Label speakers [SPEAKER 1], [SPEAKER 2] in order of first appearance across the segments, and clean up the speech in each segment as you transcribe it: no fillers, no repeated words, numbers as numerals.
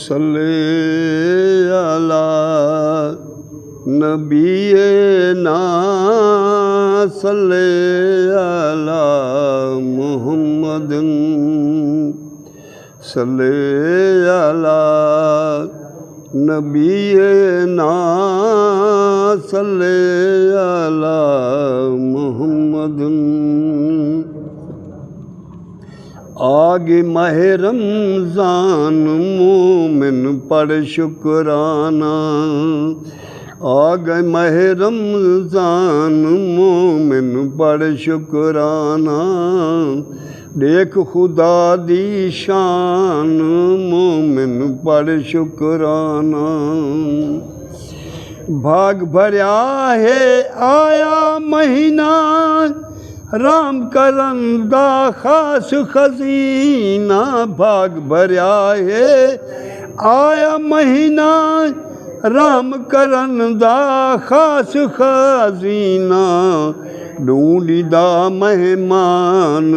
[SPEAKER 1] सल्ले अला नबीना सल्ले अला मुहम्मदिन सल्ले अला नबीना सल्ले अला मुहम्मदिन। आगे माहे रमज़ान मोमिन पढ़ शुक्राना, आगे माहे रमज़ान मोमिन पढ़ शुक्राना। देख खुदा दी शान मोमिन पढ़ शुक्राना। भाग भरिया है आया महीना, राम करन दा खास खजीना। भाग भरिया है आया महीना, राम करन दा खास खजीना। ढूंढीदा मेहमान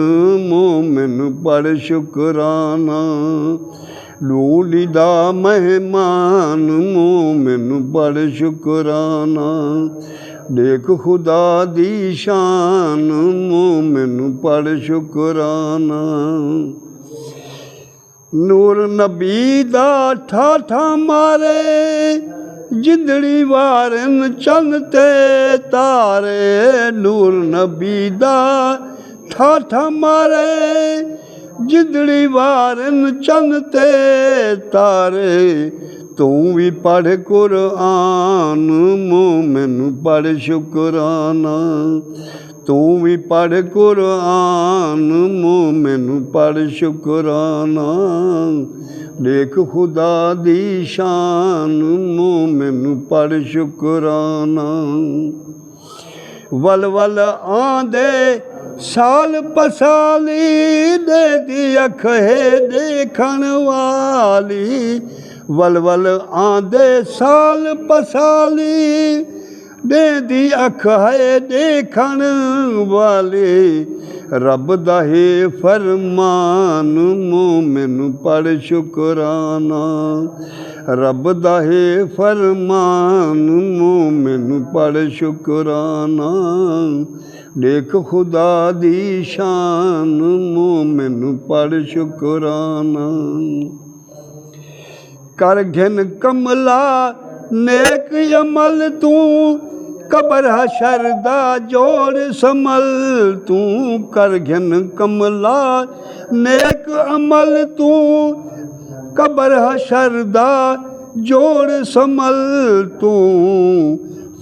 [SPEAKER 1] मोमिन पढ़ शुक्राना, ढूंढीदा मेहमान मोमिन पढ़ शुक्राना। देख खुदा दी शान मोमिन पढ़ शुक्राना। नूर नबी दा ठाठा मारे, जिंदड़ी वारन चंद ते तारे। नूर नबी दा ठाठा मारे, जिंदड़ी वारन चंद ते तारे। तू भी पढ़ कुरान मोमिन पढ़ शुक्राना, तू भी पढ़ कुरान मोमिन पढ़ शुक्राना। देख खुदा दी शान मोमिन पढ़ शुक्राना। वल वल आंदे साल पसाली, दे दी अख है देखण वाली। वल वल आंदे साल पसाली, दे दी अख है देखण वाली। रब दा है फरमान मोमिन पढ़ शुक्राना, रब दा है फरमान मोमिन पढ़ शुक्राना। देख खुदा दी शान मोमिन पढ़ शुक्राना। कर घिन कमला नेक अमल तू, कबर हशर दा जोड़ संभल तू। कर घिन कमला नेक अमल तू, कबर हशर दा जोड़ संभल तू।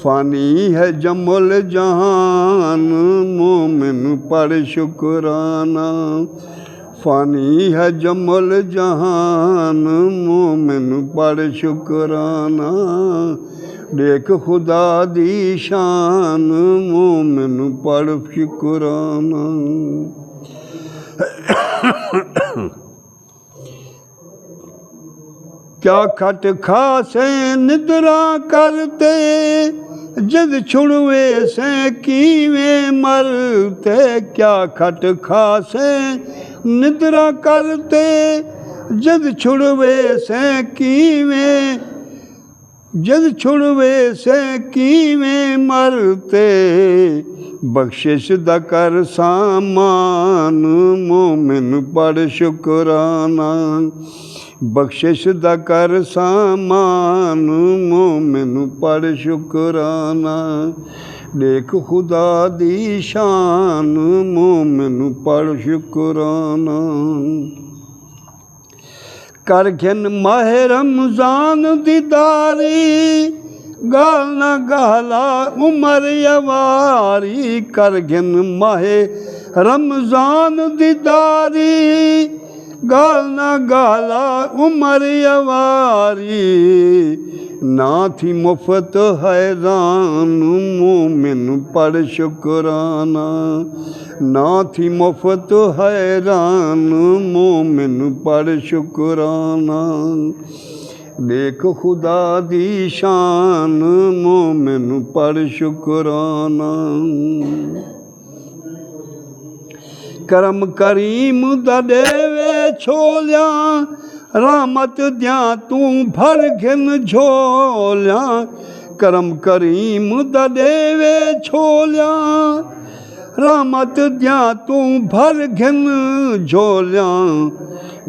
[SPEAKER 1] फ़ानी है जमुल जहान मोमिन पढ़ शुक्राना, फ़ानी है जमुल जहान मोमिन पढ़ शुक्राना। देख खुदा दी शान मोमिन पढ़ शुक्राना। क्या खट खासे निद्रा करते, जद छुड़वे से कीवें मरते। क्या खट खासे निद्रा करते, जद छुड़वे से कीवें, जद छुड़वे से कीवें मरते। बख्शिश दा कर सामान मोमिन पढ़ शुक्राना, बख्शिश दा कर सामान मोमिन पढ़ शुक्राना। देख खुदा दी शान मोमिन पढ़ शुक्राना। कर घिन माहे रमज़ान दीदारी, गाल न गाला उमर यवारी। कर घिन माहे रमज़ान दीदारी, गाल न गाला उमर यवारी। ना थी मुफ्त हैरान मोमिन पढ़ शुक्राना, ना थी मुफ्त हैरान मोमिन पढ़ शुक्राना। देख खुदा दी शान मोमिन पढ़ शुक्राना। करम करीम दा देवे छोलिया रहमत दियां तूं भर घिन झोलियां करम करीम दा देवे छोलियां रहमत दियां तूं भर घिन झोलियां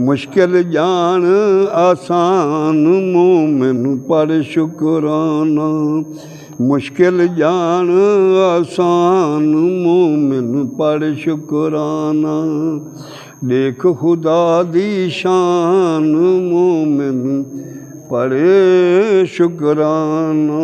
[SPEAKER 1] मुश्किल जान आसान मोमिन पर शुकराना मुश्किल जान आसान मोमिन पर शुकराना देख खुदा दी शान मोमिन पर शुकराना